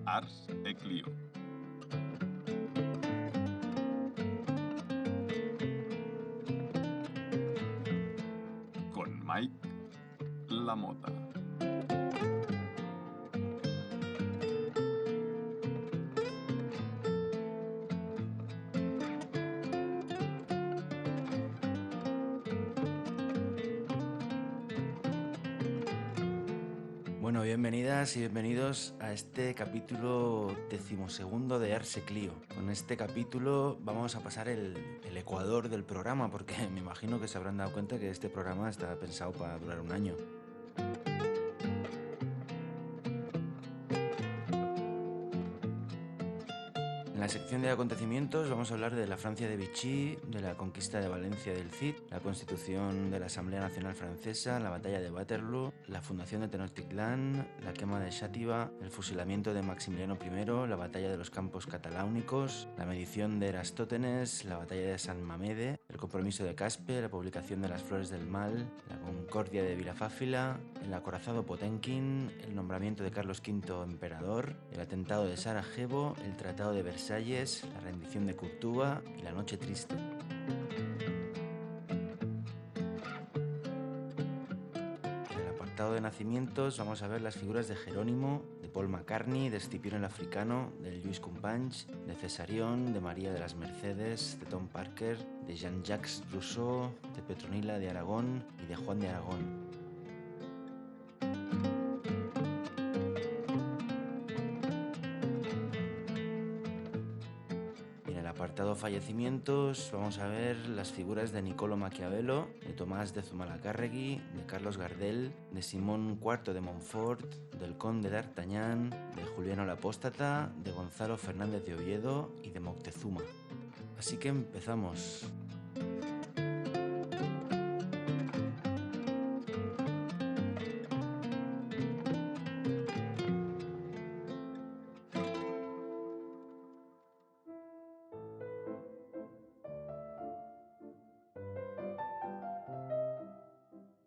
Ars e Clio. Con Mike Lamota. Bueno, bienvenidas y bienvenidos a este capítulo 12º de Ars e Clio. Con este capítulo vamos a pasar el ecuador del programa, porque me imagino que se habrán dado cuenta que este programa está pensado para durar un año. En la sección de acontecimientos vamos a hablar de la Francia de Vichy, de la conquista de Valencia del Cid, la constitución de la Asamblea Nacional Francesa, la batalla de Waterloo, la fundación de Tenochtitlan, la quema de Xàtiva, el fusilamiento de Maximiliano I, la batalla de los campos cataláunicos, la medición de Erastótenes, la batalla de San Mamede, el compromiso de Caspe, la publicación de las Flores del Mal, la concordia de Vilafáfila, el acorazado Potemkin, el nombramiento de Carlos V emperador, el atentado de Sarajevo, el tratado de Versalles, la rendición de Curtúa y la noche triste. En el apartado de nacimientos vamos a ver las figuras de Jerónimo, de Paul McCartney, de Escipión el Africano, de Lluís Companys, de Cesarión, de María de las Mercedes, de Tom Parker, de Jean-Jacques Rousseau, de Petronila de Aragón y de Juan de Aragón. En el apartado fallecimientos vamos a ver las figuras de Niccolò Maquiavelo, de Tomás de Zumalacárregui, de Carlos Gardel, de Simón IV de Montfort, del Conde d'Artagnan, de Juliano el Apóstata, de Gonzalo Fernández de Oviedo y de Moctezuma. Así que empezamos.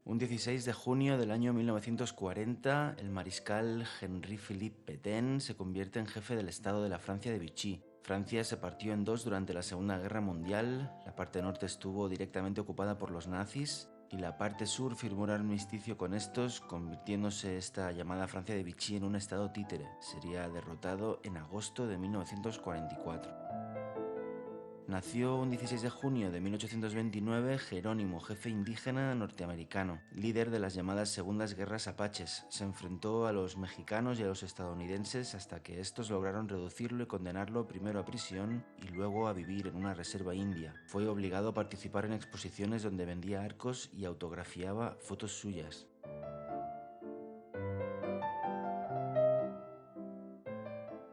Un 16 de junio del año 1940, el mariscal Henri-Philippe Pétain se convierte en jefe del Estado de la Francia de Vichy. Francia se partió en dos durante la Segunda Guerra Mundial, la parte norte estuvo directamente ocupada por los nazis y la parte sur firmó un armisticio con estos, convirtiéndose esta llamada Francia de Vichy en un estado títere. Sería derrotado en agosto de 1944. Nació un 16 de junio de 1829 Jerónimo, jefe indígena norteamericano, líder de las llamadas Segundas Guerras Apaches. Se enfrentó a los mexicanos y a los estadounidenses hasta que estos lograron reducirlo y condenarlo primero a prisión y luego a vivir en una reserva india. Fue obligado a participar en exposiciones donde vendía arcos y autografiaba fotos suyas.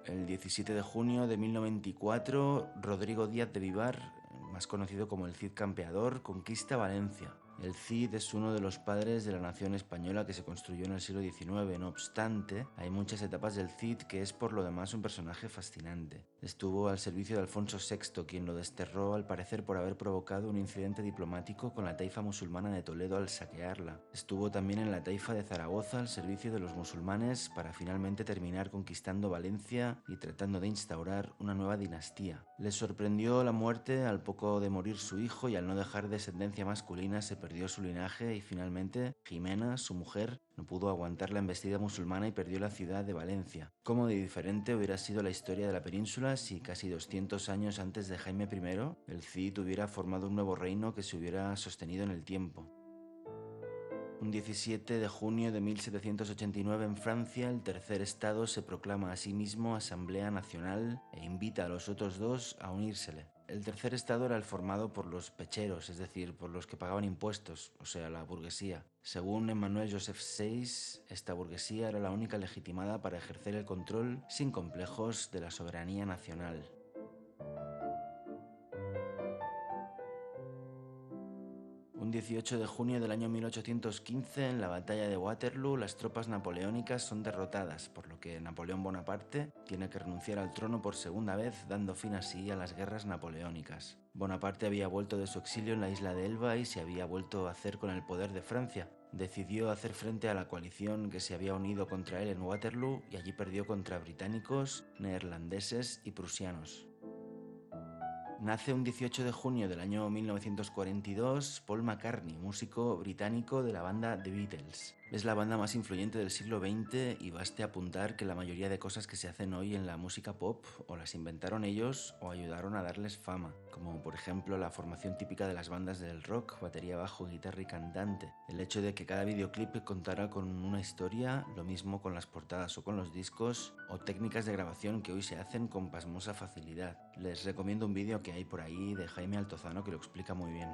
El 17 de junio de 1094, Rodrigo Díaz de Vivar, más conocido como el Cid Campeador, conquista Valencia. El Cid es uno de los padres de la nación española que se construyó en el siglo XIX. No obstante, hay muchas etapas del Cid que es por lo demás un personaje fascinante. Estuvo al servicio de Alfonso VI, quien lo desterró al parecer por haber provocado un incidente diplomático con la taifa musulmana de Toledo al saquearla. Estuvo también en la taifa de Zaragoza al servicio de los musulmanes para finalmente terminar conquistando Valencia y tratando de instaurar una nueva dinastía. Les sorprendió la muerte al poco de morir su hijo y al no dejar descendencia masculina se perdió su linaje y finalmente Jimena, su mujer, no pudo aguantar la embestida musulmana y perdió la ciudad de Valencia. Cómo de diferente hubiera sido la historia de la península si casi 200 años antes de Jaime I, el Cid hubiera formado un nuevo reino que se hubiera sostenido en el tiempo. Un 17 de junio de 1789 en Francia, el tercer estado se proclama a sí mismo Asamblea Nacional e invita a los otros dos a unírsele. El tercer estado era el formado por los pecheros, es decir, por los que pagaban impuestos, o sea, la burguesía. Según Emmanuel Joseph Seyss, esta burguesía era la única legitimada para ejercer el control sin complejos de la soberanía nacional. Un Un 18 de junio del año 1815, en la batalla de Waterloo, las tropas napoleónicas son derrotadas, por lo que Napoleón Bonaparte tiene que renunciar al trono por segunda vez, dando fin así a las guerras napoleónicas. Bonaparte había vuelto de su exilio en la isla de Elba y se había vuelto a hacer con el poder de Francia. Decidió hacer frente a la coalición que se había unido contra él en Waterloo y allí perdió contra británicos, neerlandeses y prusianos. Nace un 18 de junio del año 1942 Paul McCartney, músico británico de la banda The Beatles. Es la banda más influyente del siglo XX y baste apuntar que la mayoría de cosas que se hacen hoy en la música pop o las inventaron ellos o ayudaron a darles fama, como por ejemplo la formación típica de las bandas del rock, batería, bajo, guitarra y cantante. El hecho de que cada videoclip contara con una historia, lo mismo con las portadas o con los discos, o técnicas de grabación que hoy se hacen con pasmosa facilidad. Les recomiendo un vídeo que hay por ahí de Jaime Altozano que lo explica muy bien.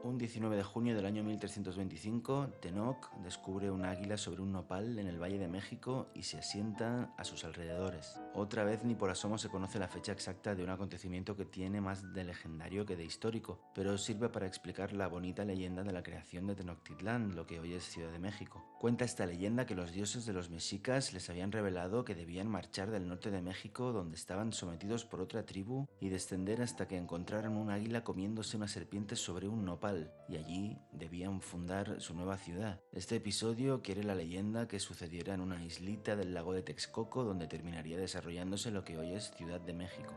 Un 19 de junio del año 1325, Tenoch descubre un águila sobre un nopal en el Valle de México y se asienta a sus alrededores. Otra vez ni por asomo se conoce la fecha exacta de un acontecimiento que tiene más de legendario que de histórico, pero sirve para explicar la bonita leyenda de la creación de Tenochtitlán, lo que hoy es Ciudad de México. Cuenta esta leyenda que los dioses de los mexicas les habían revelado que debían marchar del norte de México, donde estaban sometidos por otra tribu, y descender hasta que encontraran un águila comiéndose una serpiente sobre un nopal, y allí debían fundar su nueva ciudad. Este episodio quiere la leyenda que sucediera en una islita del lago de Texcoco, donde terminaría desarrollándose lo que hoy es Ciudad de México.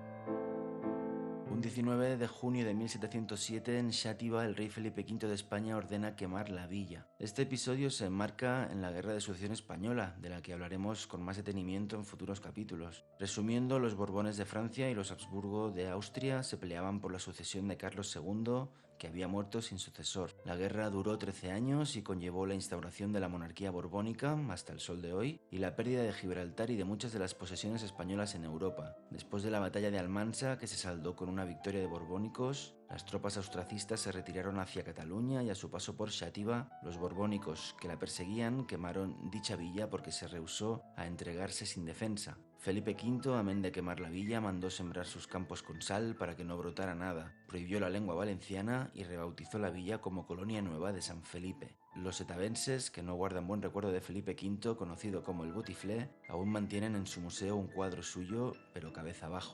Un 19 de junio de 1707, en Xàtiva, el rey Felipe V de España ordena quemar la villa. Este episodio se enmarca en la Guerra de Sucesión Española, de la que hablaremos con más detenimiento en futuros capítulos. Resumiendo, los Borbones de Francia y los Habsburgo de Austria se peleaban por la sucesión de Carlos II, que había muerto sin sucesor. La guerra duró 13 años y conllevó la instauración de la monarquía borbónica hasta el sol de hoy y la pérdida de Gibraltar y de muchas de las posesiones españolas en Europa. Después de la batalla de Almansa, que se saldó con una victoria de borbónicos, las tropas austracistas se retiraron hacia Cataluña y a su paso por Xàtiva, los borbónicos que la perseguían quemaron dicha villa porque se rehusó a entregarse sin defensa. Felipe V, amén de quemar la villa, mandó sembrar sus campos con sal para que no brotara nada, prohibió la lengua valenciana y rebautizó la villa como Colonia Nueva de San Felipe. Los setavenses, que no guardan buen recuerdo de Felipe V, conocido como el Botiflé, aún mantienen en su museo un cuadro suyo, pero cabeza abajo.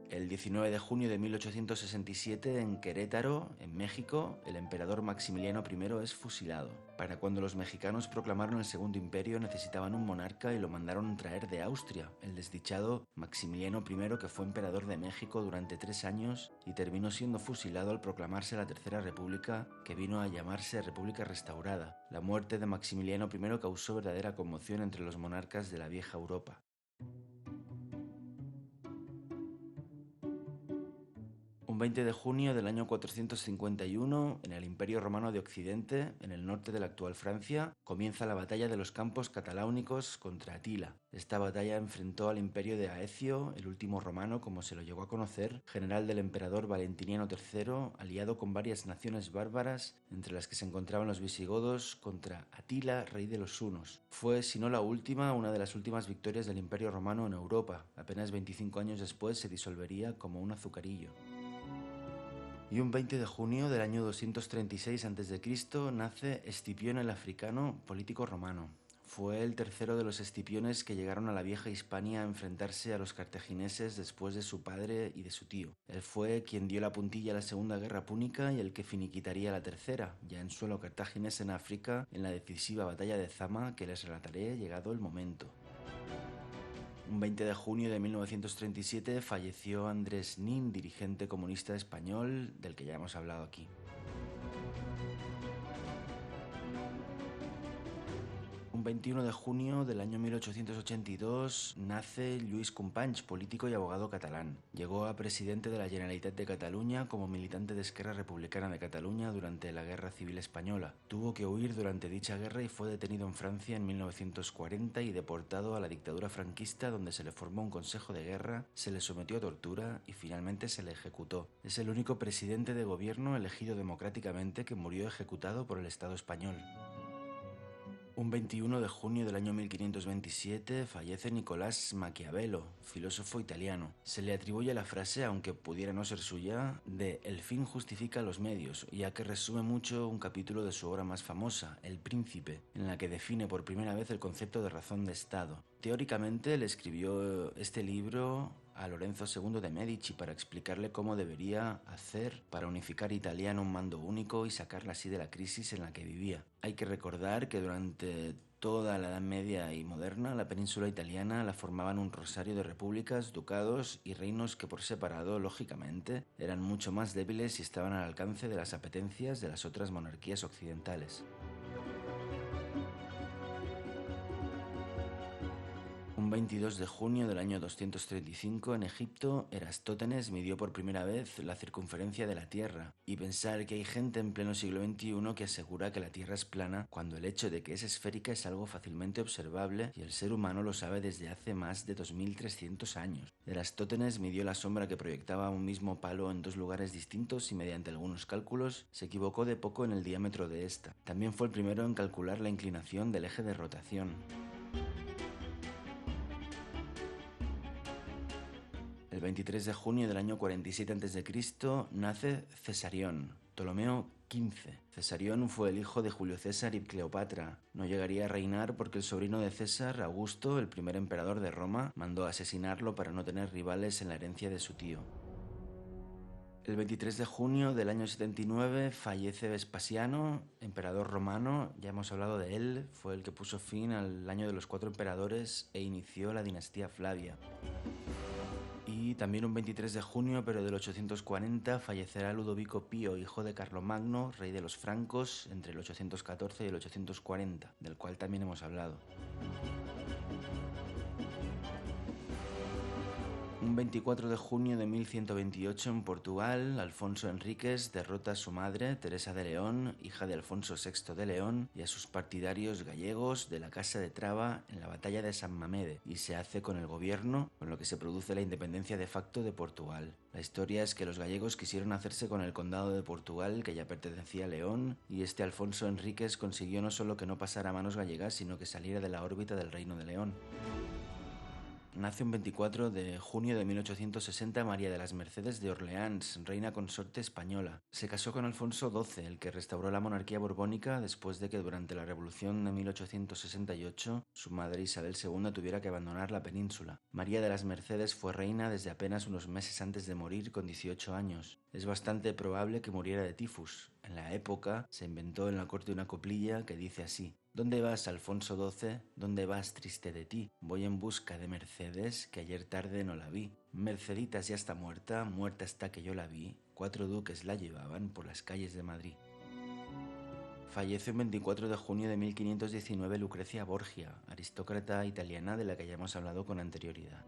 El 19 de junio de 1867, en Querétaro, en México, el emperador Maximiliano I es fusilado. Para cuando los mexicanos proclamaron el Segundo Imperio necesitaban un monarca y lo mandaron traer de Austria, el desdichado Maximiliano I, que fue emperador de México durante 3 años y terminó siendo fusilado al proclamarse la Tercera República, que vino a llamarse República Restaurada. La muerte de Maximiliano I causó verdadera conmoción entre los monarcas de la vieja Europa. Un 20 de junio del año 451, en el Imperio Romano de Occidente, en el norte de la actual Francia, comienza la batalla de los Campos Cataláunicos contra Atila. Esta batalla enfrentó al imperio de Aecio, el último romano como se lo llegó a conocer, general del emperador Valentiniano III, aliado con varias naciones bárbaras, entre las que se encontraban los visigodos, contra Atila, rey de los hunos. Fue, si no la última, una de las últimas victorias del Imperio Romano en Europa. Apenas 25 años después se disolvería como un azucarillo. Y un 20 de junio del año 236 a.C. nace Escipión el Africano, político romano. Fue el tercero de los escipiones que llegaron a la vieja Hispania a enfrentarse a los cartagineses después de su padre y de su tío. Él fue quien dio la puntilla a la Segunda Guerra Púnica y el que finiquitaría la tercera, ya en suelo cartaginés en África, en la decisiva batalla de Zama que les relataré llegado el momento. Un 20 de junio de 1937 falleció Andrés Nin, dirigente comunista español del que ya hemos hablado aquí. Un 21 de junio del año 1882 nace Lluís Companys, político y abogado catalán. Llegó a presidente de la Generalitat de Cataluña como militante de Esquerra Republicana de Cataluña durante la Guerra Civil Española. Tuvo que huir durante dicha guerra y fue detenido en Francia en 1940 y deportado a la dictadura franquista, donde se le formó un consejo de guerra, se le sometió a tortura y finalmente se le ejecutó. Es el único presidente de gobierno elegido democráticamente que murió ejecutado por el Estado español. Un 21 de junio del año 1527 fallece Nicolás Maquiavelo, filósofo italiano. Se le atribuye la frase, aunque pudiera no ser suya, de «el fin justifica los medios», ya que resume mucho un capítulo de su obra más famosa, El Príncipe, en la que define por primera vez el concepto de razón de Estado. Teóricamente le escribió este libro a Lorenzo II de Medici para explicarle cómo debería hacer para unificar Italia en un mando único y sacarla así de la crisis en la que vivía. Hay que recordar que durante toda la Edad Media y moderna, la península italiana la formaban un rosario de repúblicas, ducados y reinos que por separado, lógicamente, eran mucho más débiles y estaban al alcance de las apetencias de las otras monarquías occidentales. Un 22 de junio del año 235 en Egipto, Erastótenes midió por primera vez la circunferencia de la Tierra, y pensar que hay gente en pleno siglo XXI que asegura que la Tierra es plana cuando el hecho de que es esférica es algo fácilmente observable y el ser humano lo sabe desde hace más de 2300 años. Erastótenes midió la sombra que proyectaba un mismo palo en dos lugares distintos y mediante algunos cálculos se equivocó de poco en el diámetro de esta. También fue el primero en calcular la inclinación del eje de rotación. El 23 de junio del año 47 a.C. nace Cesarión, Ptolomeo XV. Cesarión fue el hijo de Julio César y Cleopatra. No llegaría a reinar porque el sobrino de César, Augusto, el primer emperador de Roma, mandó asesinarlo para no tener rivales en la herencia de su tío. El 23 de junio del año 79 fallece Vespasiano, emperador romano. Ya hemos hablado de él, fue el que puso fin al año de los 4 emperadores e inició la dinastía Flavia. Y también un 23 de junio, pero del 840, fallecerá Ludovico Pío, hijo de Carlomagno, rey de los francos, entre el 814 y el 840, del cual también hemos hablado. Un 24 de junio de 1128 en Portugal, Alfonso Enríquez derrota a su madre, Teresa de León, hija de Alfonso VI de León, y a sus partidarios gallegos de la Casa de Traba en la batalla de San Mamede, y se hace con el gobierno, con lo que se produce la independencia de facto de Portugal. La historia es que los gallegos quisieron hacerse con el condado de Portugal, que ya pertenecía a León, y este Alfonso Enríquez consiguió no solo que no pasara a manos gallegas, sino que saliera de la órbita del Reino de León. Nace un 24 de junio de 1860 María de las Mercedes de Orleans, reina consorte española. Se casó con Alfonso XII, el que restauró la monarquía borbónica después de que durante la Revolución de 1868 su madre Isabel II tuviera que abandonar la península. María de las Mercedes fue reina desde apenas unos meses antes de morir con 18 años. Es bastante probable que muriera de tifus. En la época se inventó en la corte una coplilla que dice así: ¿Dónde vas, Alfonso XII? ¿Dónde vas, triste de ti? Voy en busca de Mercedes, que ayer tarde no la vi. Merceditas ya está muerta, muerta está que yo la vi. 4 duques la llevaban por las calles de Madrid. Fallece el 24 de junio de 1519 Lucrecia Borgia, aristócrata italiana de la que ya hemos hablado con anterioridad.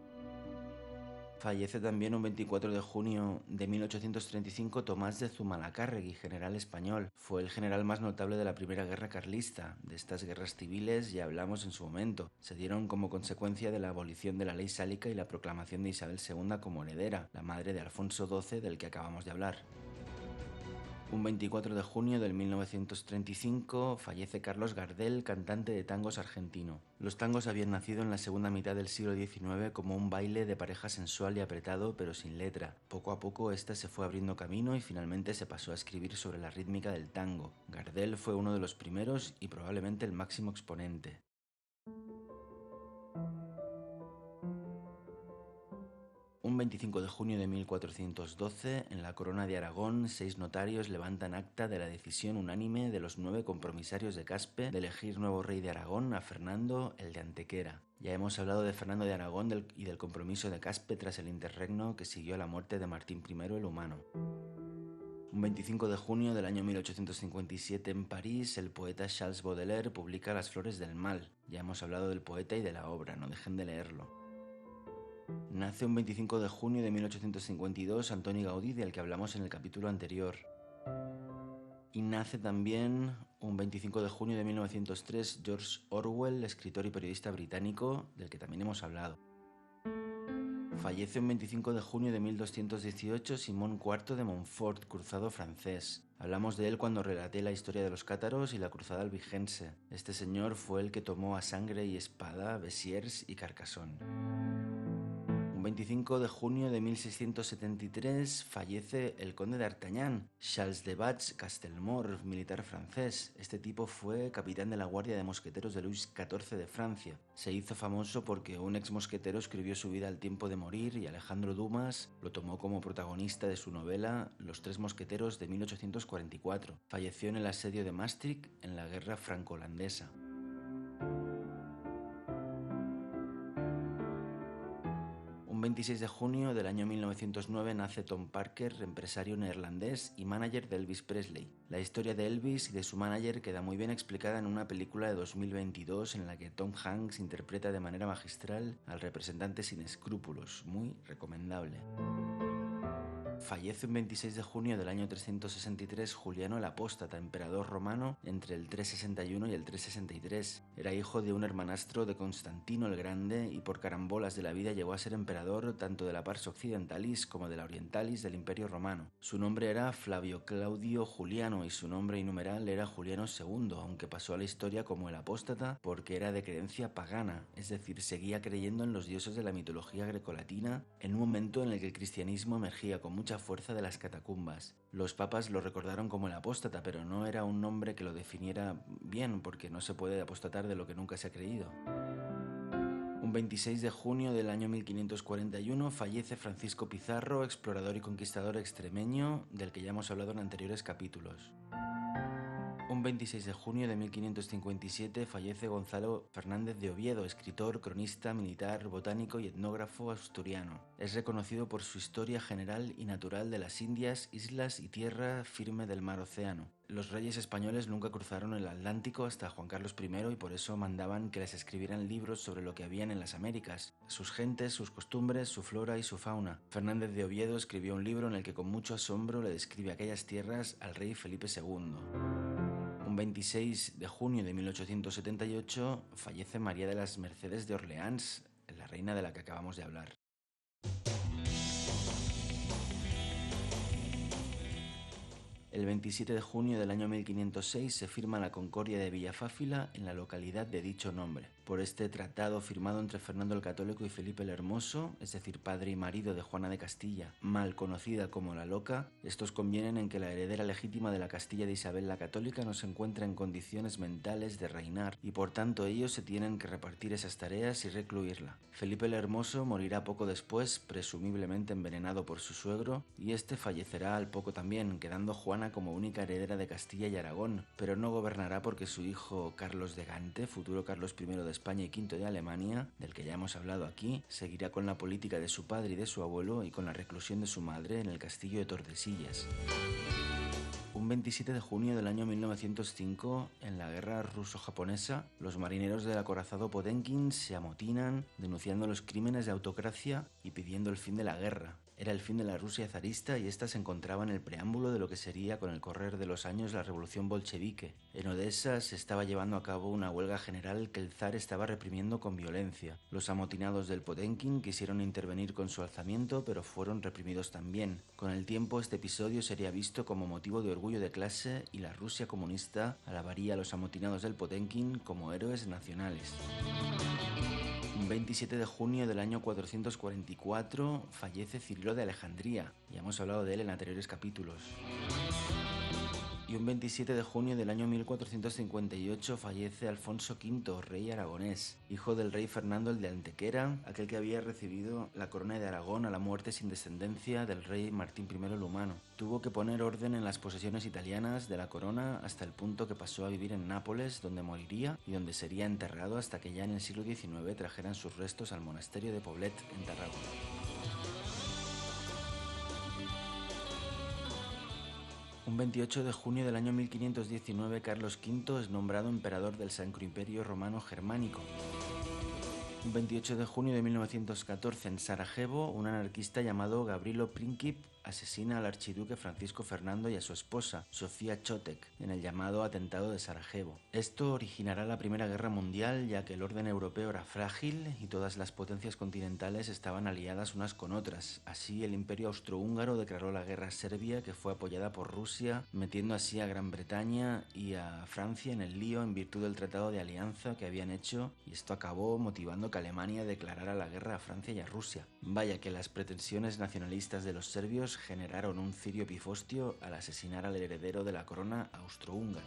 Fallece también un 24 de junio de 1835 Tomás de Zumalacárregui, general español. Fue el general más notable de la Primera Guerra Carlista. De estas guerras civiles ya hablamos en su momento. Se dieron como consecuencia de la abolición de la ley sálica y la proclamación de Isabel II como heredera, la madre de Alfonso XII del que acabamos de hablar. Un 24 de junio del 1935 fallece Carlos Gardel, cantante de tangos argentino. Los tangos habían nacido en la segunda mitad del siglo XIX como un baile de pareja sensual y apretado, pero sin letra. Poco a poco esta se fue abriendo camino y finalmente se pasó a escribir sobre la rítmica del tango. Gardel fue uno de los primeros y probablemente el máximo exponente. Un 25 de junio de 1412, en la Corona de Aragón, 6 notarios levantan acta de la decisión unánime de los 9 compromisarios de Caspe de elegir nuevo rey de Aragón a Fernando el de Antequera. Ya hemos hablado de Fernando de Aragón y del compromiso de Caspe tras el interregno que siguió a la muerte de Martín I el Humano. Un 25 de junio del año 1857 en París, el poeta Charles Baudelaire publica Las Flores del Mal. Ya hemos hablado del poeta y de la obra, no dejen de leerlo. Nace un 25 de junio de 1852 Antoni Gaudí, del que hablamos en el capítulo anterior. Y nace también un 25 de junio de 1903 George Orwell, escritor y periodista británico, del que también hemos hablado. Fallece un 25 de junio de 1218 Simón IV de Montfort, cruzado francés. Hablamos de él cuando relaté la historia de los cátaros y la cruzada albigense. Este señor fue el que tomó a sangre y espada Besiers y Carcassonne. Un 25 de junio de 1673 fallece el conde d'Artagnan, Charles de Batz-Castelmort, militar francés. Este tipo fue capitán de la guardia de mosqueteros de Luis XIV de Francia. Se hizo famoso porque un ex mosquetero escribió su vida al tiempo de morir y Alejandro Dumas lo tomó como protagonista de su novela Los Tres Mosqueteros de 1844. Falleció en el asedio de Maastricht en la guerra franco-holandesa. Un 26 de junio del año 1909 nace Tom Parker, empresario neerlandés y manager de Elvis Presley. La historia de Elvis y de su manager queda muy bien explicada en una película de 2022 en la que Tom Hanks interpreta de manera magistral al representante sin escrúpulos, muy recomendable. Fallece un 26 de junio del año 363 Juliano el Apóstata, emperador romano entre el 361 y el 363. Era hijo de un hermanastro de Constantino el Grande y por carambolas de la vida llegó a ser emperador tanto de la Pars Occidentalis como de la Orientalis del Imperio Romano. Su nombre era Flavio Claudio Juliano y su nombre innumeral era Juliano II, aunque pasó a la historia como el Apóstata porque era de creencia pagana, es decir, seguía creyendo en los dioses de la mitología grecolatina en un momento en el que el cristianismo emergía con mucha fuerza de las catacumbas. Los papas lo recordaron como el apóstata, pero no era un nombre que lo definiera bien, porque no se puede apostatar de lo que nunca se ha creído. Un 26 de junio del año 1541 fallece Francisco Pizarro, explorador y conquistador extremeño, del que ya hemos hablado en anteriores capítulos. Un 26 de junio de 1557 fallece Gonzalo Fernández de Oviedo, escritor, cronista, militar, botánico y etnógrafo asturiano. Es reconocido por su historia general y natural de las Indias, islas y tierra firme del mar Océano. Los reyes españoles nunca cruzaron el Atlántico hasta Juan Carlos I y por eso mandaban que les escribieran libros sobre lo que habían en las Américas, sus gentes, sus costumbres, su flora y su fauna. Fernández de Oviedo escribió un libro en el que con mucho asombro le describe aquellas tierras al rey Felipe II. Un 26 de junio de 1878 fallece María de las Mercedes de Orleans, la reina de la que acabamos de hablar. El 27 de junio del año 1506 se firma la Concordia de Villafáfila en la localidad de dicho nombre. Por este tratado firmado entre Fernando el Católico y Felipe el Hermoso, es decir, padre y marido de Juana de Castilla, mal conocida como la Loca, estos convienen en que la heredera legítima de la Castilla de Isabel la Católica no se encuentra en condiciones mentales de reinar y por tanto ellos se tienen que repartir esas tareas y recluirla. Felipe el Hermoso morirá poco después, presumiblemente envenenado por su suegro, y este fallecerá al poco también, quedando Juana como única heredera de Castilla y Aragón, pero no gobernará porque su hijo Carlos de Gante, futuro Carlos I de España y V de Alemania, del que ya hemos hablado aquí, seguirá con la política de su padre y de su abuelo y con la reclusión de su madre en el castillo de Tordesillas. Un 27 de junio del año 1905, en la guerra ruso-japonesa, los marineros del acorazado Potemkin se amotinan, denunciando los crímenes de autocracia y pidiendo el fin de la guerra. Era el fin de la Rusia zarista y esta se encontraba en el preámbulo de lo que sería con el correr de los años la revolución bolchevique. En Odessa se estaba llevando a cabo una huelga general que el zar estaba reprimiendo con violencia. Los amotinados del Potemkin quisieron intervenir con su alzamiento, pero fueron reprimidos también. Con el tiempo este episodio sería visto como motivo de orgullo de clase y la Rusia comunista alabaría a los amotinados del Potemkin como héroes nacionales. Un 27 de junio del año 444 fallece Cirilo de Alejandría, ya hemos hablado de él en anteriores capítulos. Y un 27 de junio del año 1458 fallece Alfonso V, rey aragonés, hijo del rey Fernando el de Antequera, aquel que había recibido la corona de Aragón a la muerte sin descendencia del rey Martín I el Humano. Tuvo que poner orden en las posesiones italianas de la corona hasta el punto que pasó a vivir en Nápoles, donde moriría y donde sería enterrado hasta que ya en el siglo XIX trajeran sus restos al monasterio de Poblet en Tarragona. Un 28 de junio del año 1519 Carlos V es nombrado emperador del Sacro Imperio Romano Germánico. Un 28 de junio de 1914 en Sarajevo, un anarquista llamado Gavrilo Princip asesina al archiduque Francisco Fernando y a su esposa, Sofía Chotek, en el llamado atentado de Sarajevo. Esto originará la Primera Guerra Mundial, ya que el orden europeo era frágil y todas las potencias continentales estaban aliadas unas con otras. Así, el Imperio Austrohúngaro declaró la guerra a Serbia, que fue apoyada por Rusia, metiendo así a Gran Bretaña y a Francia en el lío en virtud del tratado de alianza que habían hecho, y esto acabó motivando que Alemania declarara la guerra a Francia y a Rusia. Vaya que las pretensiones nacionalistas de los serbios generaron un cirio pifostio al asesinar al heredero de la corona austrohúngara.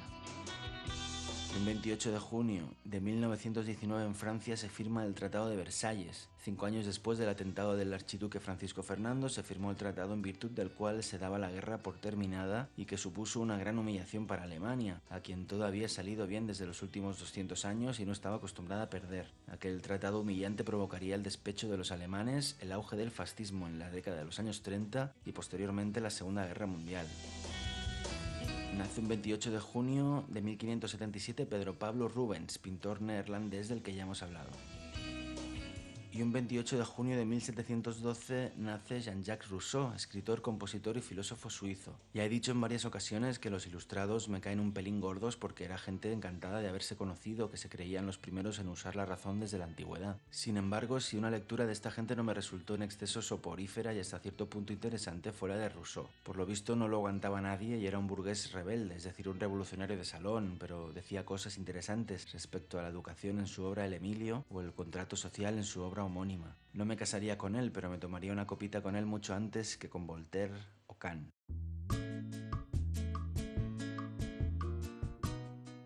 El 28 de junio de 1919 en Francia se firma el Tratado de Versalles. 5 años después del atentado del archiduque Francisco Fernando se firmó el tratado en virtud del cual se daba la guerra por terminada y que supuso una gran humillación para Alemania, a quien todo había salido bien desde los últimos 200 años y no estaba acostumbrada a perder. Aquel tratado humillante provocaría el despecho de los alemanes, el auge del fascismo en la década de los años 30 y posteriormente la Segunda Guerra Mundial. Nace un 28 de junio de 1577 Pedro Pablo Rubens, pintor neerlandés del que ya hemos hablado. Y un 28 de junio de 1712 nace Jean-Jacques Rousseau, escritor, compositor y filósofo suizo. Ya he dicho en varias ocasiones que los ilustrados me caen un pelín gordos porque era gente encantada de haberse conocido, que se creían los primeros en usar la razón desde la antigüedad. Sin embargo, si una lectura de esta gente no me resultó en exceso soporífera y hasta cierto punto interesante, fue la de Rousseau. Por lo visto no lo aguantaba nadie y era un burgués rebelde, es decir, un revolucionario de salón, pero decía cosas interesantes respecto a la educación en su obra El Emilio o el contrato social en su obra homónima. No me casaría con él, pero me tomaría una copita con él mucho antes que con Voltaire o Kant.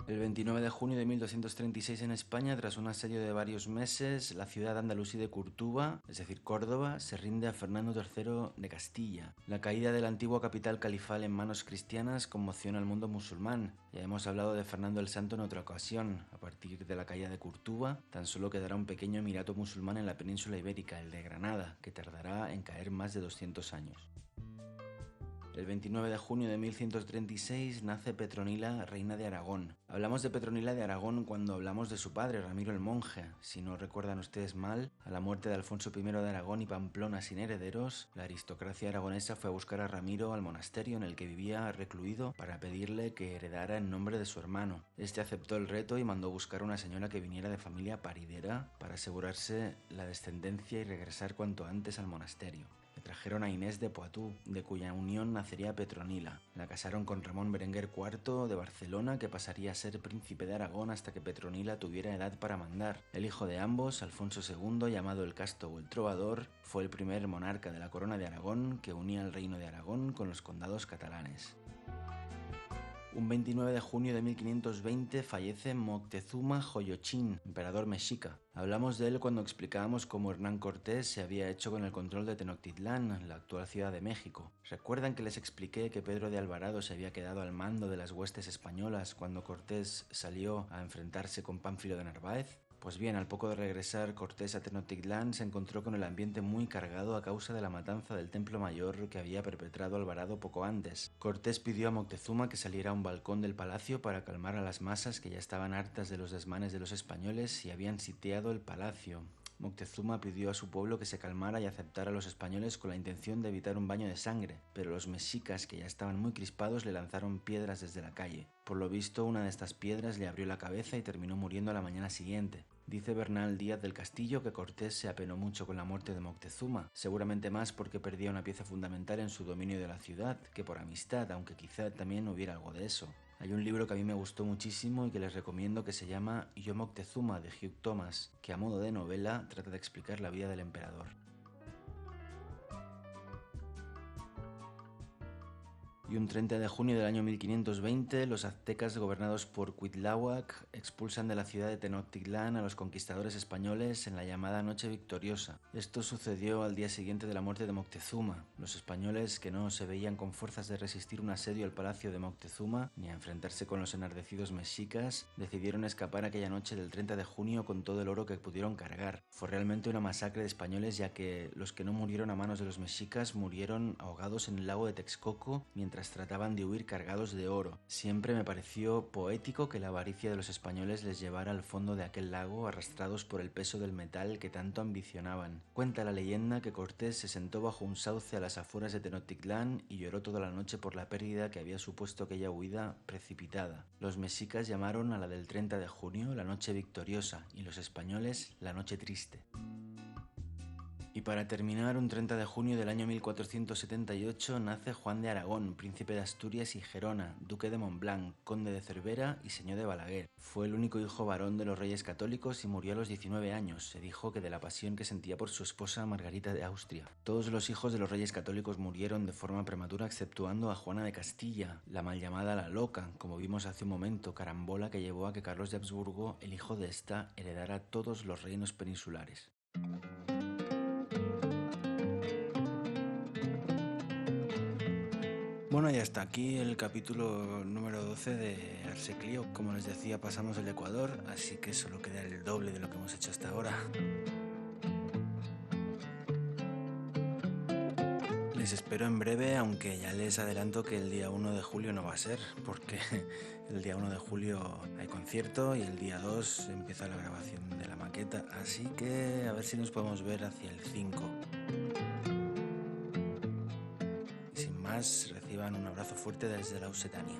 El 29 de junio de 1236 en España, tras un asedio de varios meses, la ciudad andalusí de Córdoba, es decir, Córdoba, se rinde a Fernando III de Castilla. La caída de la antigua capital califal en manos cristianas conmociona al mundo musulmán. Ya hemos hablado de Fernando el Santo en otra ocasión. A partir de la caída de Córdoba, tan solo quedará un pequeño emirato musulmán en la península ibérica, el de Granada, que tardará en caer más de 200 años. El 29 de junio de 1136 nace Petronila, reina de Aragón. Hablamos de Petronila de Aragón cuando hablamos de su padre, Ramiro el Monje. Si no recuerdan ustedes mal, a la muerte de Alfonso I de Aragón y Pamplona sin herederos, la aristocracia aragonesa fue a buscar a Ramiro al monasterio en el que vivía recluido para pedirle que heredara en nombre de su hermano. Este aceptó el reto y mandó buscar una señora que viniera de familia paridera para asegurarse la descendencia y regresar cuanto antes al monasterio. Le trajeron a Inés de Poitou, de cuya unión nacería Petronila. La casaron con Ramón Berenguer IV de Barcelona, que pasaría a ser príncipe de Aragón hasta que Petronila tuviera edad para mandar. El hijo de ambos, Alfonso II, llamado el Casto o el Trovador, fue el primer monarca de la corona de Aragón que unía el reino de Aragón con los condados catalanes. Un 29 de junio de 1520 fallece Moctezuma Xoyotzin, emperador mexica. Hablamos de él cuando explicábamos cómo Hernán Cortés se había hecho con el control de Tenochtitlán, la actual Ciudad de México. ¿Recuerdan que les expliqué que Pedro de Alvarado se había quedado al mando de las huestes españolas cuando Cortés salió a enfrentarse con Pánfilo de Narváez? Pues bien, al poco de regresar Cortés a Tenochtitlán se encontró con el ambiente muy cargado a causa de la matanza del Templo Mayor que había perpetrado Alvarado poco antes. Cortés pidió a Moctezuma que saliera a un balcón del palacio para calmar a las masas que ya estaban hartas de los desmanes de los españoles y habían sitiado el palacio. Moctezuma pidió a su pueblo que se calmara y aceptara a los españoles con la intención de evitar un baño de sangre, pero los mexicas, que ya estaban muy crispados, le lanzaron piedras desde la calle. Por lo visto, una de estas piedras le abrió la cabeza y terminó muriendo a la mañana siguiente. Dice Bernal Díaz del Castillo que Cortés se apenó mucho con la muerte de Moctezuma, seguramente más porque perdía una pieza fundamental en su dominio de la ciudad que por amistad, aunque quizá también hubiera algo de eso. Hay un libro que a mí me gustó muchísimo y que les recomiendo que se llama Yo Moctezuma, de Hugh Thomas, que a modo de novela trata de explicar la vida del emperador. Y un 30 de junio del año 1520, los aztecas gobernados por Cuitláhuac expulsan de la ciudad de Tenochtitlán a los conquistadores españoles en la llamada Noche Victoriosa. Esto sucedió al día siguiente de la muerte de Moctezuma. Los españoles, que no se veían con fuerzas de resistir un asedio al palacio de Moctezuma ni a enfrentarse con los enardecidos mexicas, decidieron escapar aquella noche del 30 de junio con todo el oro que pudieron cargar. Fue realmente una masacre de españoles, ya que los que no murieron a manos de los mexicas murieron ahogados en el lago de Texcoco, mientras mientras trataban de huir cargados de oro. Siempre me pareció poético que la avaricia de los españoles les llevara al fondo de aquel lago arrastrados por el peso del metal que tanto ambicionaban. Cuenta la leyenda que Cortés se sentó bajo un sauce a las afueras de Tenochtitlán y lloró toda la noche por la pérdida que había supuesto aquella huida precipitada. Los mexicas llamaron a la del 30 de junio la noche victoriosa y los españoles la noche triste. Y para terminar, un 30 de junio del año 1478 nace Juan de Aragón, príncipe de Asturias y Gerona, duque de Montblanc, conde de Cervera y señor de Balaguer. Fue el único hijo varón de los reyes católicos y murió a los 19 años. Se dijo que de la pasión que sentía por su esposa Margarita de Austria. Todos los hijos de los reyes católicos murieron de forma prematura, exceptuando a Juana de Castilla, la mal llamada la Loca, como vimos hace un momento, carambola que llevó a que Carlos de Habsburgo, el hijo de esta, heredara todos los reinos peninsulares. Bueno, y hasta aquí el capítulo número 12 de Arseclio. Como les decía, pasamos el Ecuador, así que solo queda el doble de lo que hemos hecho hasta ahora. Les espero en breve, aunque ya les adelanto que el día 1 de julio no va a ser, porque el día 1 de julio hay concierto y el día 2 empieza la grabación de la maqueta, así que a ver si nos podemos ver hacia el 5. Sin más, reciban un abrazo fuerte desde la Occitania.